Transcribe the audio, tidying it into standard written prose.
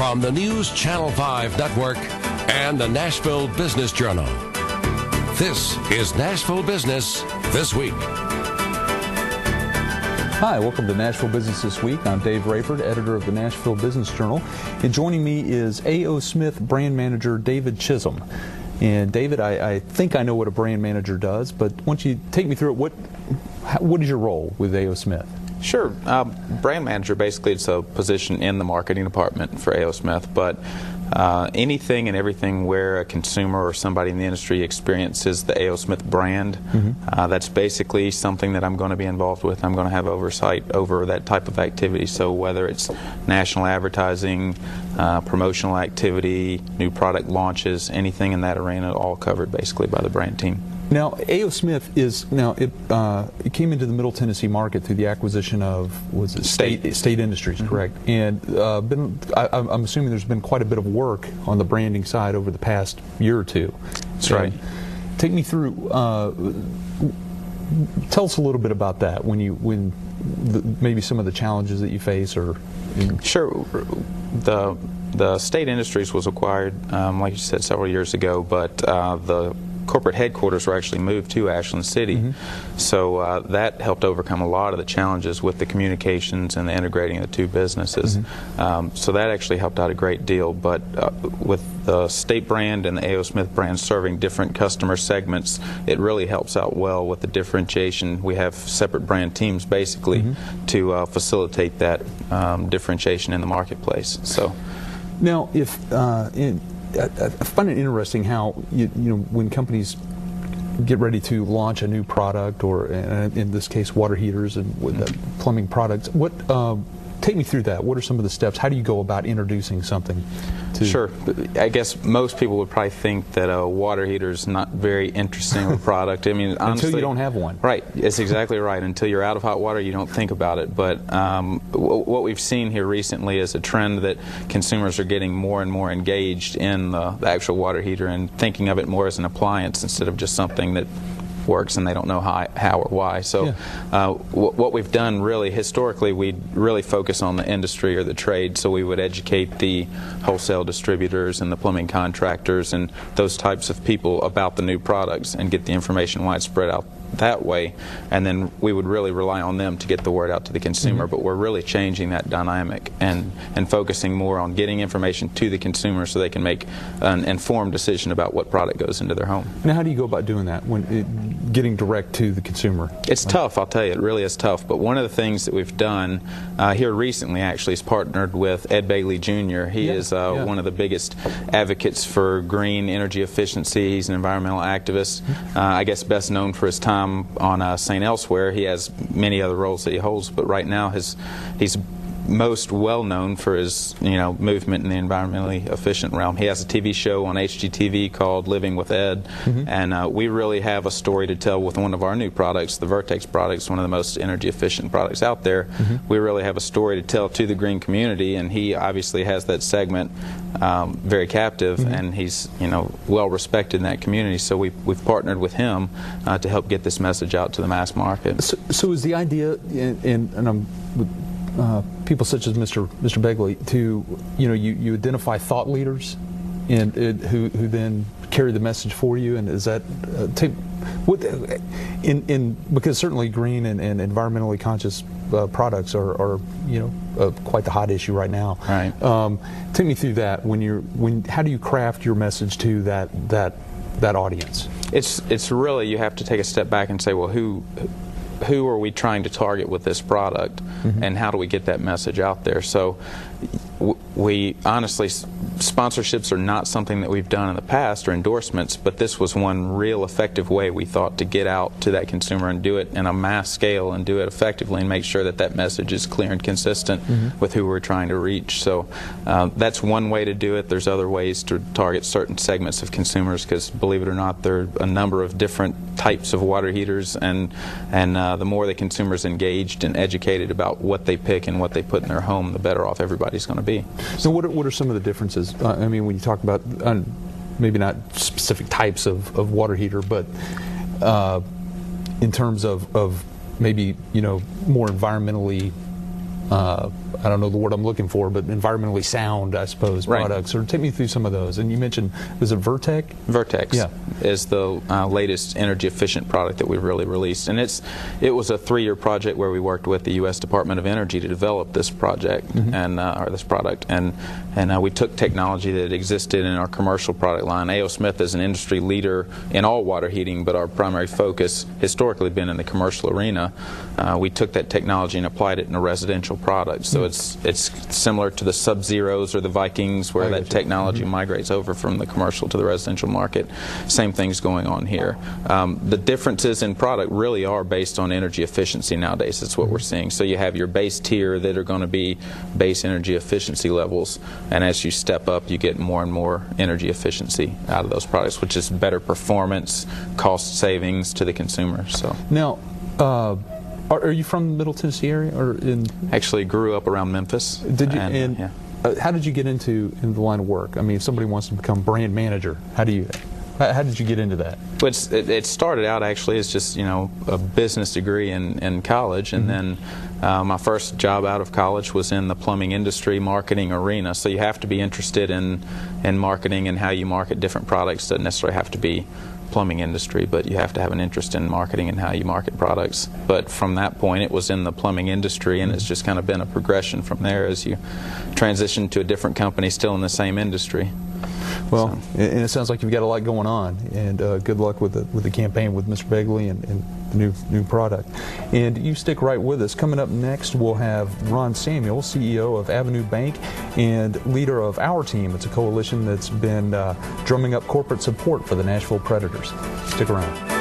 from the News Channel 5 Network and the Nashville Business Journal. This is Nashville Business This Week. Hi, welcome to Nashville Business This Week. I'm Dave Rayford, editor of the Nashville Business Journal. And joining me is A.O. Smith brand manager David Chisholm. And David, I think I know what a brand manager does, but why don't you take me through it? What is your role with A.O. Smith? Sure. Brand manager, basically it's a position in the marketing department for A.O. Smith, but anything and everything where a consumer or somebody in the industry experiences the A.O. Smith brand, that's basically something that I'm going to be involved with. I'm going to have oversight over that type of activity. So whether it's national advertising, promotional activity, new product launches, anything in that arena, all covered basically by the brand team. Now, A.O. Smith it came into the Middle Tennessee market through the acquisition of State Industries, correct? And I'm assuming there's been quite a bit of work on the branding side over the past year or two. That's right. Take me through. Tell us a little bit about that. Maybe some of the challenges that you face, or sure. The State Industries was acquired, like you said, several years ago, but the corporate headquarters were actually moved to Ashland City, so that helped overcome a lot of the challenges with the communications and the integrating of the two businesses. So that actually helped out a great deal. But with the State brand and the A.O. Smith brand serving different customer segments, it really helps out well with the differentiation. We have separate brand teams basically to facilitate that differentiation in the marketplace. So now, I find it interesting how when companies get ready to launch a new product, or in this case water heaters and with plumbing products, take me through that. What are some of the steps? How do you go about introducing something to? Sure. I guess most people would probably think that a water heater is not very interesting of a product. I mean, honestly, until you don't have one. Right. It's exactly right. Until you're out of hot water, you don't think about it. But what we've seen here recently is a trend that consumers are getting more and more engaged in the actual water heater and thinking of it more as an appliance instead of just something that works and they don't know how or why. So what we've done really historically, we really focus on the industry or the trade, so we would educate the wholesale distributors and the plumbing contractors and those types of people about the new products and get the information widespread out that way, and then we would really rely on them to get the word out to the consumer. But we're really changing that dynamic and focusing more on getting information to the consumer so they can make an informed decision about what product goes into their home. Now, how do you go about doing that, getting direct to the consumer? It's tough, I'll tell you. It really is tough. But one of the things that we've done here recently actually is partnered with Ed Bailey Jr. He is one of the biggest advocates for green energy efficiency. He's an environmental activist. I guess best known for his time on St. Elsewhere. He has many other roles that he holds, but right now he's most well known for his movement in the environmentally efficient realm. He has a TV show on HGTV called Living with Ed, and we really have a story to tell with one of our new products, the Vertex products, one of the most energy efficient products out there. We really have a story to tell to the green community, and he obviously has that segment very captive, and he's well respected in that community. So we've partnered with him to help get this message out to the mass market. So is the idea, and I'm people such as Mr. Begley, to you identify thought leaders and who then carry the message for you, and is that because certainly green and environmentally conscious products are quite the hot issue right now. Right. Take me through that. How do you craft your message to that audience? It's really, you have to take a step back and say, well, who are we trying to target with this product, and how do we get that message out there? So we honestly, sponsorships are not something that we've done in the past, or endorsements, but this was one real effective way we thought to get out to that consumer and do it in a mass scale and do it effectively and make sure that that message is clear and consistent with who we're trying to reach. So that's one way to do it. There's other ways to target certain segments of consumers, because believe it or not, there are a number of different types of water heaters, and the more the consumer's engaged and educated about what they pick and what they put in their home, the better off everybody's going to be. So what are some of the differences? I mean, when you talk about maybe not specific types of water heater, but in terms of maybe more environmentally I don't know the word I'm looking for, but environmentally sound, I suppose, products. Or take me through some of those. And you mentioned, was it Vertex? Vertex is the latest energy efficient product that we've really released, and it was a 3-year project where we worked with the U.S. Department of Energy to develop this project or this product, and we took technology that existed in our commercial product line. A.O. Smith is an industry leader in all water heating, but our primary focus historically been in the commercial arena. We took that technology and applied it in a residential product. So it's similar to the Sub-Zeros or the Vikings, where that technology migrates over from the commercial to the residential market. Same thing's going on here. The differences in product really are based on energy efficiency nowadays. That's what we're seeing. So you have your base tier that are going to be base energy efficiency levels, and as you step up, you get more and more energy efficiency out of those products, which is better performance, cost savings to the consumer. So now, are you from the Middle Tennessee area, or actually grew up around Memphis? Did you? How did you get into the line of work? I mean, if somebody wants to become brand manager, how did you get into that? Well, it started out actually as just a business degree in college, and then my first job out of college was in the plumbing industry marketing arena. So you have to be interested in marketing and how you market different products. Doesn't necessarily have to be plumbing industry, but you have to have an interest in marketing and how you market products. But from that point, it was in the plumbing industry, and it's just kind of been a progression from there as you transition to a different company still in the same industry. Well, and it sounds like you've got a lot going on, and good luck with the campaign with Mr. Begley and the new product. And you stick right with us. Coming up next, we'll have Ron Samuel, CEO of Avenue Bank and leader of Our Team. It's a coalition that's been drumming up corporate support for the Nashville Predators. Stick around.